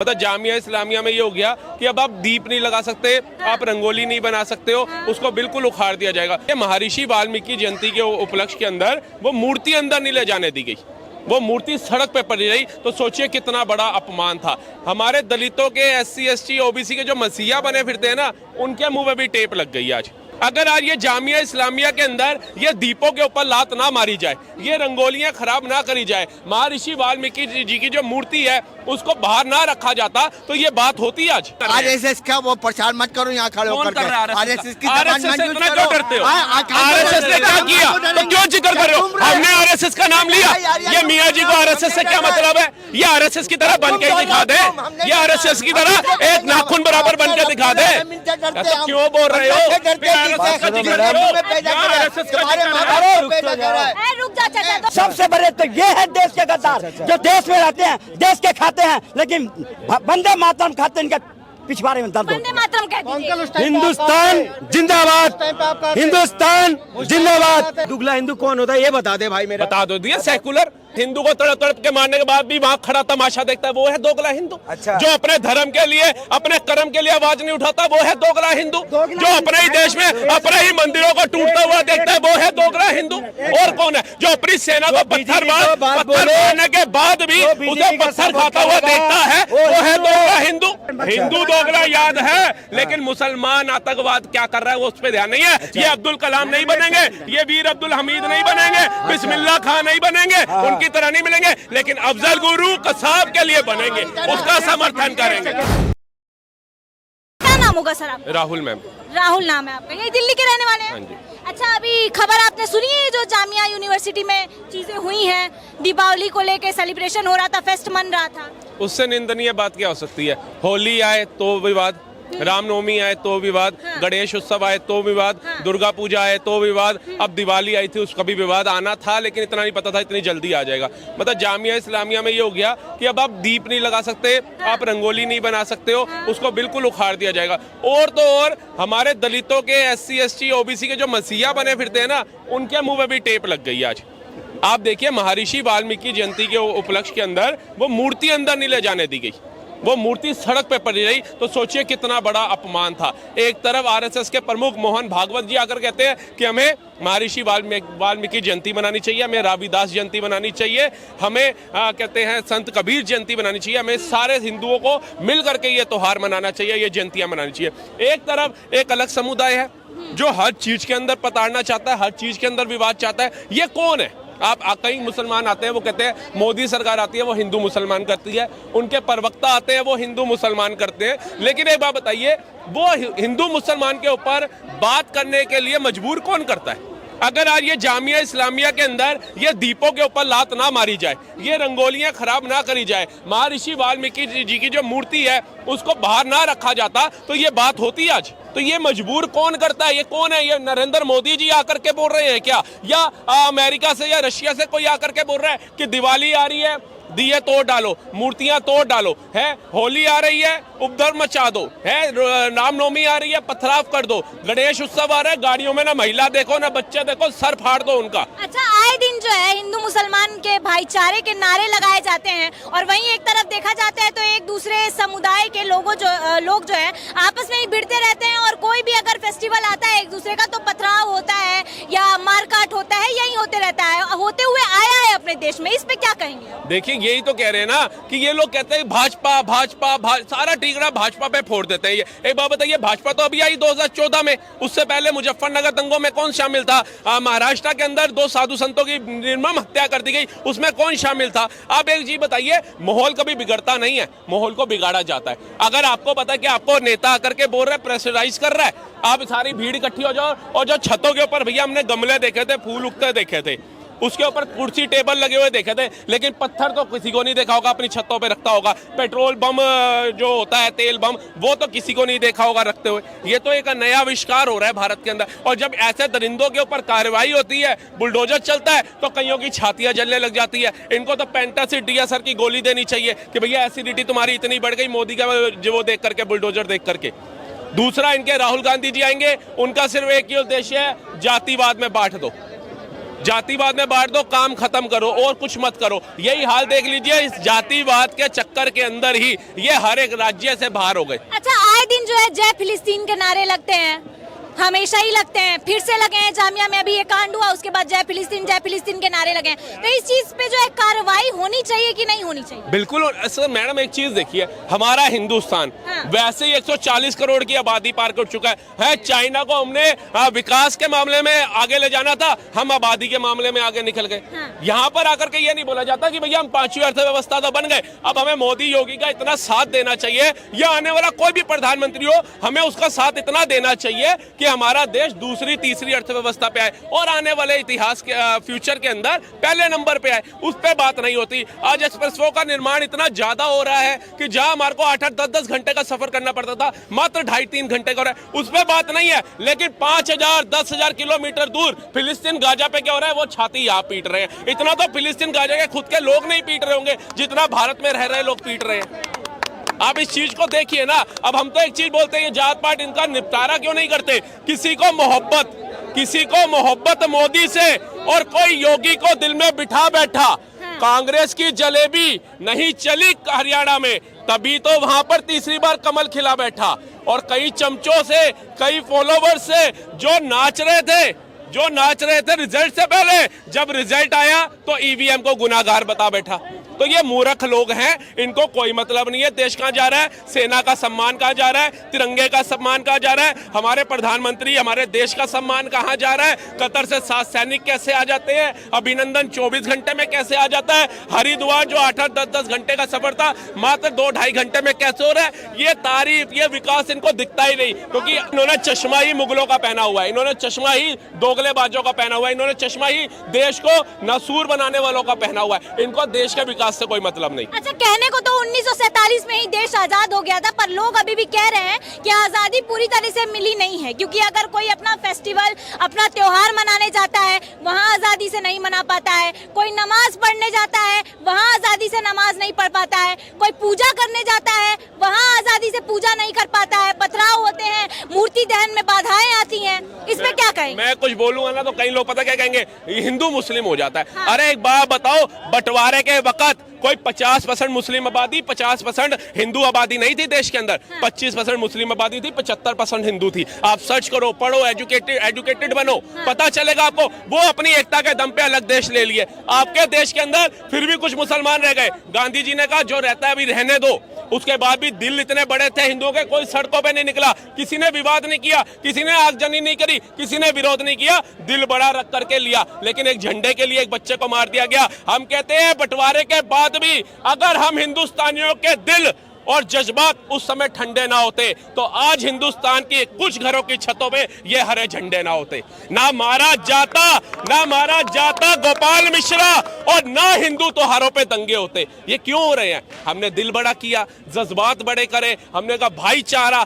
मतलब जामिया इस्लामिया में ये हो गया कि अब आप दीप नहीं लगा सकते, आप रंगोली नहीं बना सकते हो, उसको बिल्कुल उखाड़ दिया जाएगा। ये महर्षि वाल्मीकि जयंती के उपलक्ष्य के अंदर वो मूर्ति अंदर नहीं ले जाने दी गई, वो मूर्ति सड़क पे पड़ी रही। तो सोचिए कितना बड़ा अपमान था। हमारे दलितों के, SC ST OBC के जो मसीहा बने फिरते हैं ना, उनके मुंह में भी टेप लग गई आज। अगर आज ये जामिया इस्लामिया के अंदर ये दीपों के ऊपर लात ना मारी जाए, ये रंगोलियां खराब ना करी जाए, महर्षि वाल्मीकि जी की जो मूर्ति है उसको बाहर ना रखा जाता, तो ये बात होती आज। RSS का वो प्रचार मत करो यहाँ खड़े होकर के। RSS की RSS से इतना क्यों डरते हो? RSS ने क्या किया तो क्यों जिक्र कर रहे हो? हमने RSS का नाम लिया, ये मियाँ जी को RSS से क्या मतलब है? ये RSS की तरह बन के दिखा दे, ये RSS की तरह एक नाखून बराबर बन के दिखा दे। तो क्यों बोल रहे हो? सबसे बड़े तो ये है देश के गद्दार, जो देश में रहते हैं, देश के खाते हैं, लेकिन वंदे मातरम खाते हैं। इनके पिछवाड़े में दर्द होता है। हिंदुस्तान जिंदाबाद, हिंदुस्तान जिंदाबाद। दुगला हिंदू कौन होता है ये बता दे भाई मेरे। बता दो दिया सेकुलर हिंदू को तड़प तड़प के मारने के बाद भी वहाँ खड़ा तमाशा देखता है, वो है दोगला हिंदू। अच्छा। जो अपने धर्म के लिए, अपने कर्म के लिए आवाज नहीं उठाता, वो है दोगला हिंदू। जो अपने ही देश में अपने ही मंदिरों को टूटता हुआ देखता है, वो है दोगला हिंदू। और कौन है जो अपनी सेना को पत्थर मारने के बाद भी उसे पत्थर खाता हुआ देखता है, वो है दोगला हिंदू। हिंदू दोगला याद है, लेकिन मुसलमान आतंकवाद क्या कर रहा है वो उस पर ध्यान नहीं है। ये अब्दुल कलाम नहीं बनेंगे, ये वीर अब्दुल हमीद नहीं बनेंगे, बिस्मिल्लाह खान नहीं बनेंगे, उनकी तरह नहीं मिलेंगे, लेकिन अफजल गुरु कसाब के लिए बनेंगे, उसका समर्थन करेंगे। क्या नाम होगा सर आपका? राहुल मैम। राहुल नाम है आपका, यही दिल्ली के रहने वाले हैं? हाँ जी। अच्छा, अभी खबर आपने सुनी है जो जामिया यूनिवर्सिटी में चीजें हुई हैं, दीपावली को लेके सेलिब्रेशन हो रहा था, फेस्ट मन रहा था। उससे निंदनीय बात क्या हो सकती है? होली आए तो विवाद, रामनवमी आए तो विवाद, गणेश उत्सव आए तो विवाद, दुर्गा पूजा आए तो विवाद, अब दिवाली आई थी उसका भी विवाद आना था, लेकिन इतना नहीं पता था इतनी जल्दी आ जाएगा। मतलब जामिया इस्लामिया में ये हो गया कि अब आप दीप नहीं लगा सकते, आप रंगोली नहीं बना सकते हो, उसको बिल्कुल उखाड़ दिया जाएगा। और तो और हमारे दलितों के, SC ST OBC के जो मसीहा बने फिरते हैं ना, उनके मुंह में भी टेप लग गई आज। आप देखिए महर्षि वाल्मीकि जयंती के उपलक्ष्य के अंदर वो मूर्ति अंदर नहीं ले जाने दी गई, वो मूर्ति सड़क पे पड़ी रही। तो सोचिए कितना बड़ा अपमान था। एक तरफ RSS के प्रमुख मोहन भागवत जी आकर कहते हैं कि हमें महर्षि वाल्मीकि जयंती मनानी चाहिए, हमें रविदास जयंती मनानी चाहिए, हमें कहते हैं संत कबीर जयंती मनानी चाहिए, हमें सारे हिंदुओं को मिल करके ये त्योहार मनाना चाहिए, ये जयंतियां मनानी चाहिए। एक तरफ एक अलग समुदाय है जो हर चीज के अंदर पताड़ना चाहता है, हर चीज के अंदर विवाद चाहता है। ये कौन है? आप कई मुसलमान आते हैं, वो कहते हैं मोदी सरकार आती है वो हिंदू मुसलमान करती है, उनके प्रवक्ता आते हैं वो हिंदू मुसलमान करते हैं। लेकिन एक बात बताइए, वो हिंदू मुसलमान के ऊपर बात करने के लिए मजबूर कौन करता है? अगर आज ये जामिया इस्लामिया के अंदर ये दीपों के ऊपर लात ना मारी जाए, ये रंगोलियां खराब ना करी जाए, महर्षि वाल्मीकि जी की जो मूर्ति है उसको बाहर ना रखा जाता, तो ये बात होती आज। तो ये मजबूर कौन करता है? ये कौन है? ये नरेंद्र मोदी जी आकर के बोल रहे हैं क्या? या अमेरिका से या रशिया से कोई आकर के बोल रहा है कि दिवाली आ रही है, दिए तोड़ डालो, मूर्तियां तोड़ डालो, है होली आ रही है, उपद्रव मचा दो, है रामनवमी आ रही है, पथराव कर दो, गणेश उत्सव आ रहा है, गाड़ियों में ना महिला देखो ना बच्चे देखो, सर फाड़ दो उनका। अच्छा, आए दिन जो है हिंदू मुसलमान के भाईचारे के नारे लगाए जाते हैं, और वहीं एक तरफ देखा जाता है तो एक दूसरे समुदाय के लोग जो है आपस में ही भिड़ते रहते हैं, और कोई भी अगर फेस्टिवल आता है एक दूसरे का तो पथराव होता है या मारकाट होता है, यही होते रहता है, होते हुए आया है अपने देश में। इस पे क्या कहेंगे? देखिए यही तो कह रहे हैं ना कि ये लोग कहते हैं भाजपा भाजपा सारा टीकड़ा भाजपा पे फोड़ देते हैं। ये एक बात बताइए, भाजपा तो अभी आई 2014 में, उससे पहले मुजफ्फरनगर दंगों में कौन शामिल था? महाराष्ट्र के अंदर 2 साधु संतों की निर्मम हत्या कर दी गई, उसमें कौन शामिल था? आप एक चीज बताइए, माहौल कभी बिगड़ता नहीं है, माहौल को बिगाड़ा जाता है। अगर आपको पता है कि आपको नेता आकर के बोल रहा है, प्रेशराइज कर रहा है, आप सारी भीड़ इकट्ठी हो जाओ, और जो छतों के ऊपर भैया हमने गमले देखे थे, फूल उगते देखे थे, उसके ऊपर कुर्सी टेबल लगे हुए देखे थे, लेकिन पत्थर तो किसी को नहीं देखा होगा अपनी छतों पे रखता होगा। पेट्रोल बम जो होता है, तेल बम, वो तो किसी को नहीं देखा होगा रखते हुए। ये तो एक नया आविष्कार हो रहा है भारत के अंदर। और जब ऐसे दरिंदों के ऊपर कार्रवाई होती है, बुलडोजर चलता है, तो कईयों की छातियां जलने लग जाती है। इनको तो पेंटासिड DSR की गोली देनी चाहिए कि भैया एसिडिटी तुम्हारी इतनी बढ़ गई मोदी का वो देख करके, बुलडोजर देख करके। दूसरा, इनके राहुल गांधी जी आएंगे, उनका सिर्फ एक ही उद्देश्य है, जातिवाद में बांट दो। जातिवाद में बांट दो, काम खत्म करो और कुछ मत करो। यही हाल देख लीजिए, इस जातिवाद के चक्कर के अंदर ही ये हर एक राज्य से बाहर हो गए। अच्छा, आए दिन जो है जय फिलिस्तीन के नारे लगते हैं, हमेशा ही लगते हैं, फिर से लगे हैं। जामिया में अभी ये कांड हुआ, उसके बाद जय फिलिस्तीन के नारे लगे हैं। तो इस चीज पे जो है कार्रवाई होनी चाहिए कि नहीं होनी चाहिए? बिल्कुल। सर मैडम एक चीज देखिए, हमारा हिंदुस्तान वैसे ही 140 करोड़ की आबादी पार कर चुका है। चाइना को हमने विकास के मामले में आगे ले जाना था, हम आबादी के मामले में आगे निकल गए। यहाँ पर आकर के ये नहीं बोला जाता कि भैया हम 5वीं अर्थव्यवस्था तो बन गए, अब हमें मोदी योगी का इतना साथ देना चाहिए, या आने वाला कोई भी प्रधानमंत्री हो हमें उसका साथ इतना देना चाहिए कि हमारा देश दूसरी तीसरी अर्थव्यवस्था पे आए और आने वाले इतिहास के फ्यूचर के अंदर पहले नंबर पे आए। उस पे बात नहीं होती। आज एक्सप्रेसवे का निर्माण इतना ज्यादा हो रहा है कि जहां हमारे को 8-8, 10-10 घंटे का सफर करना पड़ता था, मात्र 2.5-3 घंटे का हो रहा है। उस पे बात नहीं है। लेकिन 5,000, 10,000 किलोमीटर दूर फिलिस्तीन गाजा पे क्या हो रहा है, वो छाती यहाँ पीट रहे हैं। इतना तो फिलिस्तीन गाजा के खुद के लोग नहीं पीट रहे होंगे जितना भारत में रह रहे लोग पीट रहे हैं। आप इस चीज को देखिए ना। अब हम तो एक चीज बोलते हैं, जात पात इनका निपटारा क्यों नहीं करते? किसी को मोहब्बत मोदी से और कोई योगी को दिल में बिठा बैठा। कांग्रेस की जलेबी नहीं चली हरियाणा में, तभी तो वहां पर तीसरी बार कमल खिला बैठा। और कई चमचों से, कई फॉलोवर्स से जो नाच रहे थे रिजल्ट से पहले, जब रिजल्ट आया तो ईवीएम को गुनाहगार बता बैठा। तो ये मूर्ख लोग हैं, इनको कोई मतलब नहीं है देश कहाँ जा रहा है, सेना का सम्मान कहाँ जा रहा है, तिरंगे का सम्मान कहाँ जा रहा है, हमारे प्रधानमंत्री हमारे देश का सम्मान कहाँ जा रहा है। कतर से 7 सैनिक कैसे आ जाते हैं, अभिनंदन 24 घंटे में कैसे आ जाता है, हरिद्वार जो 8-8, 10-10 घंटे का सफर था मात्र 2-2.5 घंटे में कैसे हो रहा है। ये तारीफ, ये विकास इनको दिखता ही नहीं, क्योंकि इन्होंने चश्मा ही मुगलों का पहना हुआ है, इन्होंने चश्मा ही दोगलेबाजों का पहना हुआ है, इन्होंने चश्मा ही देश को नसूर बनाने वालों का पहना हुआ है। इनको देश के विकास से कोई मतलब नहीं। अच्छा, कहने को तो 1947 में ही देश आजाद हो गया था, पर लोग अभी भी कह रहे हैं कि आजादी पूरी तरह से मिली नहीं है, क्योंकि अगर कोई अपना फेस्टिवल, अपना त्योहार मनाने जाता है वहाँ आजादी से नहीं मना पाता है, कोई नमाज पढ़ने जाता है वहाँ आजादी से नमाज नहीं पढ़ पाता है, कोई पूजा करने जाता है वहाँ आजादी से पूजा नहीं कर पाता है, पथराव होते हैं, मूर्ति दहन में बाधाएं आती हैं। इसमें क्या कहेंगे? मैं कुछ बोलूंगा ना तो कई लोग पता क्या कहेंगे, हिंदू मुस्लिम हो जाता है। अरे एक बात बताओ, बंटवारे के वक्त कोई 50% मुस्लिम आबादी, 50% हिंदू आबादी नहीं थी देश के अंदर। 25% मुस्लिम आबादी थी, 75% हिंदू थी। आप सर्च करो, पढ़ो, एजुकेटेड बनो, पता चलेगा आपको। वो अपनी एकता के दम पे अलग देश ले लिए। आपके देश के अंदर फिर भी कुछ मुसलमान रह गए। गांधी जी ने कहा जो रहता है अभी रहने दो। उसके बाद भी दिल इतने बड़े थे हिंदुओं के, कोई सड़कों पे नहीं निकला, किसी ने विवाद नहीं किया, किसी ने आगजनी नहीं करी, किसी ने विरोध नहीं किया, दिल बड़ा रख करके लिया। लेकिन एक झंडे के लिए एक बच्चे को मार दिया गया। हम कहते हैं बंटवारे के बाद भी अगर हम हिंदुस्तानियों के दिल और जज्बात उस समय ठंडे ना होते तो आज हिंदुस्तान की कुछ घरों की छतों पे ये हरे झंडे ना होते। ना मारा जाता गोपाल मिश्रा और ना हिंदू त्योहारों पे दंगे होते। ये क्यों हो रहे हैं? हमने दिल बड़ा किया, जज्बात बड़े करे, हमने कहा भाईचारे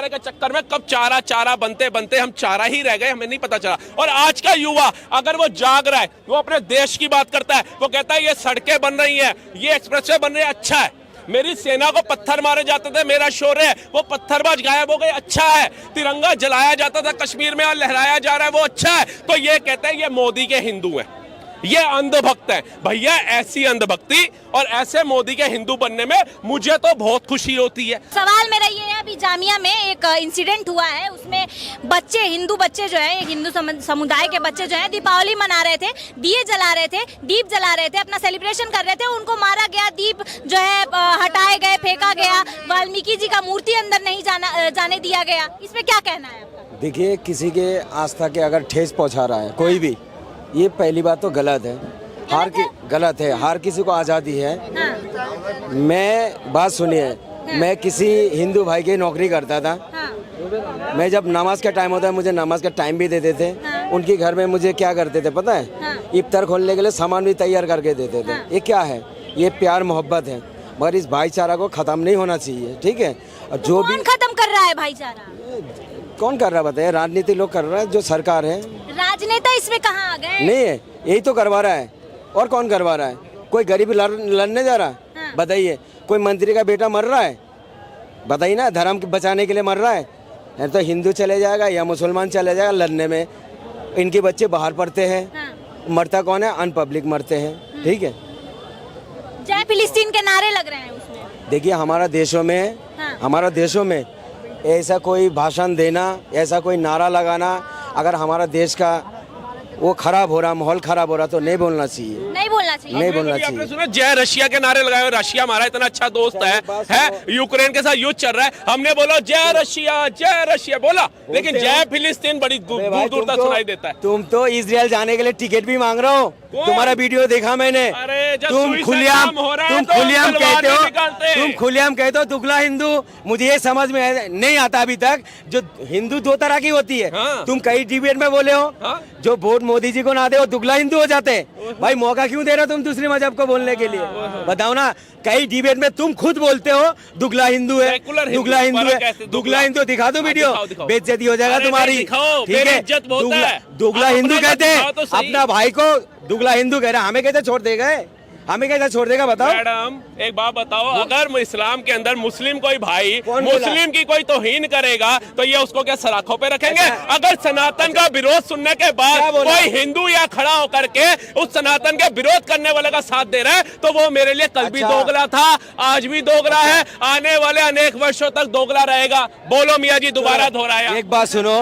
के चक्कर में कब चारा बनते हम चारा ही रह गए, हमें नहीं पता चला। और आज का युवा अगर वो जाग रहा है, वो अपने देश की बात करता है, वो कहता है ये सड़कें बन रही है, ये एक्सप्रेसवे बन रही है, अच्छा है। मेरी सेना को पत्थर मारे जाते थे, मेरा शौर्य है, वो पत्थरबाज गायब हो गए, अच्छा है। तिरंगा जलाया जाता था कश्मीर में और लहराया जा रहा है, वो अच्छा है। तो ये कहते हैं ये मोदी के हिंदू हैं, ये अंधभक्त है। भैया ऐसी अंधभक्ति और ऐसे मोदी के हिंदू बनने में मुझे तो बहुत खुशी होती है। सवाल मेरा ये है, अभी जामिया में एक इंसिडेंट हुआ है, उसमें बच्चे, हिंदू बच्चे जो है, हिंदू समुदाय के बच्चे जो है दीपावली मना रहे थे, दिए जला रहे थे, दीप जला रहे थे, अपना सेलिब्रेशन कर रहे थे, उनको मारा गया, दीप जो है हटाए गए, फेंका गया, वाल्मीकि जी का मूर्ति अंदर नहीं जाने दिया गया। इसमें क्या कहना है आपका? देखिए, किसी के आस्था के अगर ठेस पहुंचा रहा है कोई भी, ये पहली बात तो गलत है। गलत है, हर किसी को आज़ादी है। मैं बात सुनिए, मैं किसी हिंदू भाई की नौकरी करता था। मैं जब नमाज का टाइम होता है, मुझे नमाज का टाइम भी देते थे। उनके घर में मुझे क्या करते थे पता है? इफ्तार खोलने के लिए सामान भी तैयार करके देते थे। ये क्या है? ये प्यार मोहब्बत है, मगर इस भाईचारा को खत्म नहीं होना चाहिए, ठीक है? और जो भी खत्म कर रहा है भाईचारा, कौन कर रहा है बताइए? राजनीति लोग कर रहा है, जो सरकार है। राजनेता इसमें कहाँ आ गए? नहीं है, यही तो करवा रहा है। और कौन करवा रहा है? कोई गरीब लड़ने जा रहा है? बताइए। कोई मंत्री का बेटा मर रहा है? बताइए ना, धर्म बचाने के लिए मर रहा है। तो हिंदू चले जाएगा या मुसलमान चले जाएगा लड़ने में। इनके बच्चे बाहर पढ़ते हैं, हाँ। मरता कौन है? अनपब्लिक मरते हैं, ठीक है। जय फिलिस्तीन के नारे लग रहे हैं उसमें। देखिए हमारा देशों में ऐसा कोई भाषण देना, ऐसा कोई नारा लगाना, अगर हमारा देश का वो खराब हो रहा, माहौल खराब हो रहा तो नहीं बोलना चाहिए, नहीं बोलना चाहिए। नहीं बोलना आपने चाहिए। सुना जय रशिया के नारे लगाए हुए, रशिया हमारा इतना अच्छा दोस्त है यूक्रेन के साथ युद्ध चल रहा है, हमने बोला जय रशिया बोला, लेकिन जय फिलिस्तीन बड़ी दूर दूर तक सुनाई देता है। तुम तो इजराइल जाने के लिए टिकट भी मांग रहे हो, तुम्हारा वीडियो देखा मैंने। अरे जब तुम सुई से खुलेआम काम हो रहा है तो तुम खुलेआम कहते हो दुगला हिंदू। मुझे ये समझ में नहीं आता अभी तक, जो हिंदू दो तरह की होती है। हाँ। तुम कई डिबेट में बोले हो, हाँ। जो वोट मोदी जी को ना दे वो दुगला हिंदू हो जाते हैं। भाई मौका क्यों दे रहे हो तुम दूसरे मजहब को बोलने के लिए? बताओ ना, कई डिबेट में तुम खुद बोलते हो दुगला हिंदू है, दुगला हिंदू है, दुगला हिंदू। दिखा दो वीडियो, बेइज्जती हो जाएगा तुम्हारी, ठीक है। दुगला हिंदू कहते हैं अपना भाई को, दुगला हिंदू कह रहा, हमें कैसे छोड़ देगा? हमें कैसे छोड़ देगा बताओ? मैडम एक बात बताओ, अगर इस्लाम के अंदर मुस्लिम कोई भाई कौन बोला? मुस्लिम की कोई तौहीन करेगा तो ये उसको क्या सलाखों पे रखेंगे? अगर सनातन का विरोध सुनने के बाद कोई हिंदू या खड़ा होकर के उस सनातन के विरोध करने वाले का साथ दे रहा है तो वो मेरे लिए कल भी दोगला था, आज भी दोगला है, आने वाले अनेक वर्षों तक दोगला रहेगा। बोलो मियाँ जी, दोबारा दोहराया। एक बात सुनो,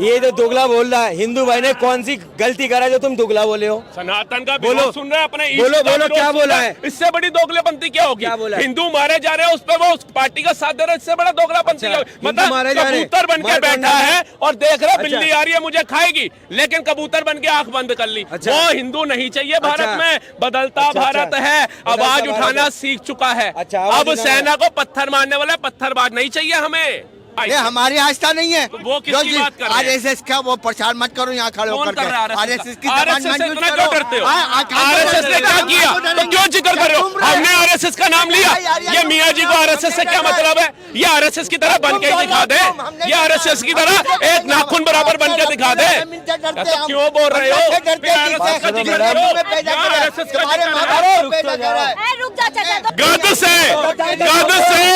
ये जो दुगला बोल रहा है, हिंदू भाई ने कौन सी गलती करा जो तुम दुगला बोले हो? सनातन का बोलो, विरोध सुन रहे हैं अपने, बोलो क्या बोला है? इससे बड़ी दोगलेपंथी क्या होगी? क्या बोला है? हिंदू मारे जा रहे हैं उस पे वो उस पार्टी का साथ दे रहे हैं, इससे बड़ा दोगलापंथी क्या होगी? हिंदू मारे जा रहे हैं, कबूतर बन के मार बैठा डालना है और देख रहा है अच्छा। बिल्ली आ रही है मुझे खाएगी, लेकिन कबूतर बन के आंख बंद कर ली। अच्छा। वो हिंदू नहीं चाहिए भारत अच्छा। में, बदलता अच्छा, भारत अच्छा। है, बदलता आवाज भारत उठाना है। सीख चुका है। अच्छा, आवाज अब उठाना सेना को पत्थर मारने वाला पत्थरबाज नहीं चाहिए हमें। ये हमारी आस्था नहीं है। वो किसकी बात कर रहे हैं? आरएसएस का वो प्रचार मत करो यहाँ खड़े कौन होकर कर रहा है आरएसएस की आरएसएस जबान से मत इतना यूज क्यों करो। डरते हो? आरएसएस आरएसएस ने क्या किया तो क्यों जिक्र कर रहे हो? हमने आरएसएस का नाम लिया, ये मियाँ जी को आरएसएस से क्या मतलब है? ये आरएसएस की तरह बन के दिखा दे, ये आरएसएस की तरह एक नाखून बराबर बन के दिखा दे। तो क्यों बोल रहे हो? आरएसएस का जिक्र करो, आरएसएस का जिक्र करो। रुक जा चाचा, तो गद से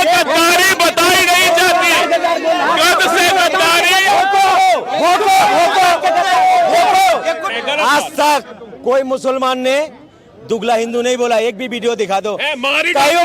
गद्दारी बताई नहीं जाती, गद से गद्दारी। आज तक कोई मुसलमान ने दुगला हिंदू नहीं बोला, एक भी वीडियो दिखा दो। मारी डालते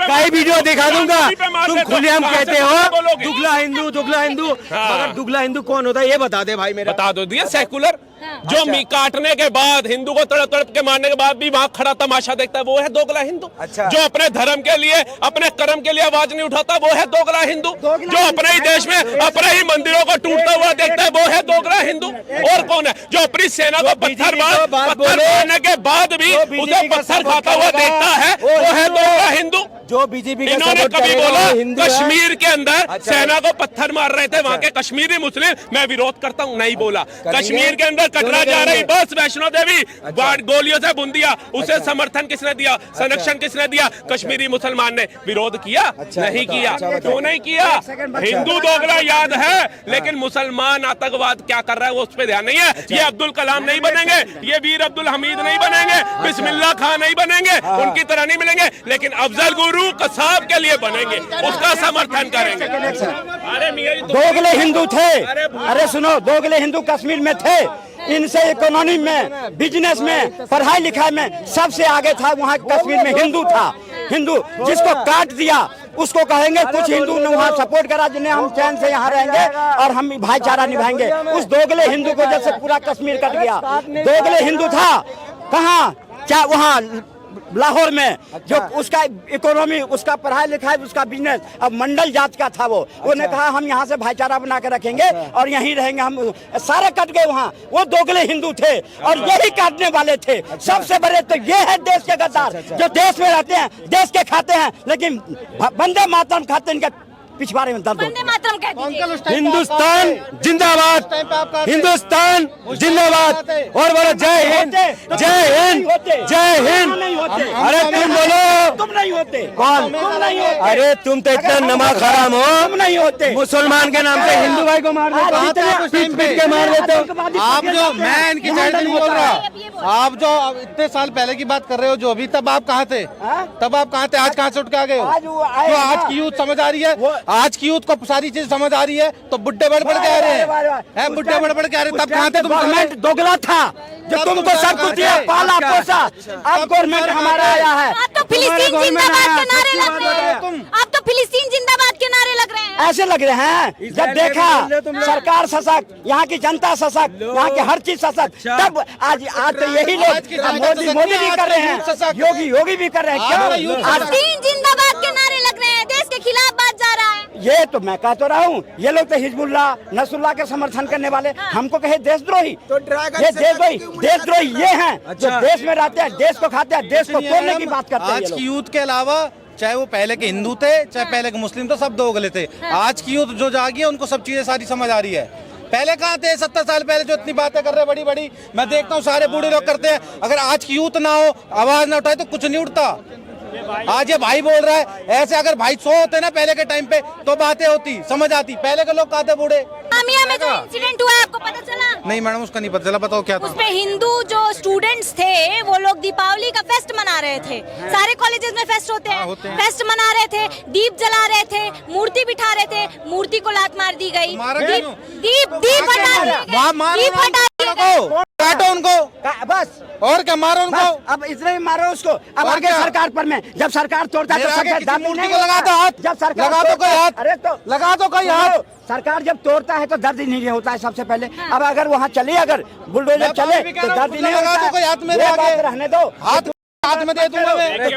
कई वीडियो दिखा दूंगा, तुम खुलेआम कहते हो दुगला हिंदू, मगर दुगला हिंदू कौन होता है ये बता दे भाई मेरा। बता दो दिया सेकुलर जो मी काटने के बाद हिंदू को तड़प तड़प के मारने के बाद भी वहाँ खड़ा तमाशा देखता है वो है दोगला हिंदू। अच्छा। जो अपने धर्म के लिए अपने कर्म के लिए आवाज नहीं उठाता वो है दोगला हिंदू। जो अपने ही देश में अपने ही मंदिरों को टूटता हुआ देखता है वो है दोगला हिंदू। और कौन है जो अपनी सेना को पत्थर मारने के बाद भी उसे पत्थर खाता हुआ देखता है वो है दोगला हिंदू। जो बीजेपी इन्होंने कभी बोला कश्मीर के अंदर सेना को पत्थर मार रहे थे वहाँ के कश्मीरी मुस्लिम, मैं विरोध करता हूँ, नहीं बोला। कश्मीर के अंदर कटरा जा रही बस वैष्णो देवी गोलियों से बुन दिया, उसे समर्थन किसने दिया? संरक्षण किसने दिया? कश्मीरी मुसलमान ने। विरोध किया? नहीं किया। क्यों नहीं किया? हिंदू दोगला याद है, लेकिन मुसलमान आतंकवाद क्या कर रहा है वो उस पर ध्यान नहीं है। ये अब्दुल कलाम नहीं बनेंगे, ये वीर अब्दुल हमीद नहीं बनेंगे, बिस्मिल्लाह खान नहीं बनेंगे, उनकी तरह नहीं मिलेंगे, लेकिन अफजल गुरु कसाब के लिए बनेंगे, उसका समर्थन करेंगे। अरे मियां जी दोगले हिंदू थे, अरे सुनो, दोगले हिंदू कश्मीर में थे, इनसे इकोनॉमी में, बिजनेस में, पढ़ाई लिखाई में सबसे आगे था। वहाँ कश्मीर में हिंदू था, हिंदू जिसको काट दिया उसको कहेंगे कुछ हिंदू ने वहाँ सपोर्ट करा जिन्हें हम चैन से यहाँ रहेंगे और हम भाईचारा निभाएंगे। उस दोगले हिंदू को जब से पूरा कश्मीर कट गया, दोगले हिंदू था कहाँ? क्या वहाँ लाहौर में जो उसका इकोनॉमी, उसका पढ़ाई लिखाई, उसका बिजनेस अब मंडल जात का था। वो उन्होंने कहा हम यहाँ से भाईचारा बना के रखेंगे और यहीं रहेंगे, हम सारे कट गए वहाँ। वो दोगले हिंदू थे और यही काटने वाले थे। सबसे बड़े तो ये है देश के गद्दार जो देश में रहते हैं, देश के खाते हैं, लेकिन वंदे मातरम खाते हैं, इनका पिछवाड़े में दर्द वंदे मातरम कह दीजिए। हिंदुस्तान जिंदाबाद, हिंदुस्तान जिंदाबाद। और बोलो जय हिंद, जय हिंद, जय हिंद। अरे तुम बोलो, नहीं होते, कौन? तुम नहीं होते। अरे तुम तो इतना नमक हराम हो, तुम नहीं होते। मुसलमान के नाम से हिंदू भाई को मार देते हो, पीट के मार देते हो। आप जो, मैं इनकी साइड नहीं बोल रहा, आप जो इतने साल पहले की बात कर रहे हो जो अभी, तब आप कहाँ थे? तब आप कहाँ थे? आज कहाँ से उठ के आ गए हो? जो आज की यूथ समझ आ रही है, आज की यूथ को सारी चीज समझ आ रही है, तो बुड्ढे बढ़ बढ़ के आ रहे हैं, बुड्ढे बढ़ बढ़ के आ रहे हैं। तब कहाँ थे तुम? गवर्नमेंट दोगला था जो तुमको सब कुछ दिया, पाला पोसा। अब गवर्नमेंट हमारा आया है। आप तो फिलिस्तीन जिंदाबाद के नारे लग रहे हैं, आप तो फिलिस्तीन जिंदाबाद के नारे लग रहे हैं। ऐसे लग रहे हैं। जब देखा सरकार सशक्त, यहाँ की जनता सशक्त, यहाँ की हर चीज सशक्त, तब आज तो यही लोग मोदी भी कर रहे हैं, योगी भी कर रहे हैं। क्यों? फिलिस्तीन जिंदाबाद के नारे लग रहे हैं, देश के खिलाफ बात जा रहा है। ये तो मैं कह तो रहा हूँ, ये लोग तो हिजबुल्लाह नसरुल्लाह के समर्थन करने वाले हमको कहे देशद्रोही। तो ये देशद्रोही ये हैं जो देश में रहते हैं, देश को खाते हैं, देश को तोड़ने की बात करते हैं। आज की यूथ के अलावा चाहे वो पहले के हिंदू थे, चाहे पहले के मुस्लिम, तो सब दोगले थे। आज की यूथ जो जागी है, उनको सब चीजें सारी समझ आ रही है। पहले कहाँ थे? 70 साल पहले जो इतनी बातें कर रहे बड़ी बड़ी, मैं देखता हूँ सारे बूढ़े लोग करते हैं। अगर आज की यूथ ना हो, आवाज ना उठाए, तो कुछ नहीं उठता। आज ये भाई बोल रहा है, ऐसे अगर भाई 100 होते ना पहले के टाइम पे, तो बातें होती, समझ आती। पहले के लोग कहाँ थे बूढ़े? जामिया में जो इंसिडेंट हुआ है, आपको पता चला? नहीं मैडम, उसका नहीं पता चला। बताओ क्या था? उसमें हिंदू जो स्टूडेंट्स थे, वो लोग दीपावली का फेस्ट मना रहे थे। सारे कॉलेजेस में फेस्ट होते हैं, फेस्ट मना रहे थे, दीप जला रहे थे, मूर्ति बिठा रहे थे, मूर्ति को लात मार दी गई, दीप हटा दिए, काटो उनको, बस और क्या, मारो उनको। अब इसलिए मारो उसको। अब आगे सरकार पर में, जब सरकार तोड़ता है तो सबसे दर्द नहीं लगा दो हाथ, जब सरकार लगा दो कोई हाथ, अरे तो लगा दो कोई हाथ। सरकार जब तोड़ता है तो दर्द ही नहीं होता है सबसे पहले। अब अगर वहाँ चले, अगर बुलडोजर चले तो दर्द ही नहीं होता है। कोई हाथ में रहने दो, हाथ में दे दूंगा मैं।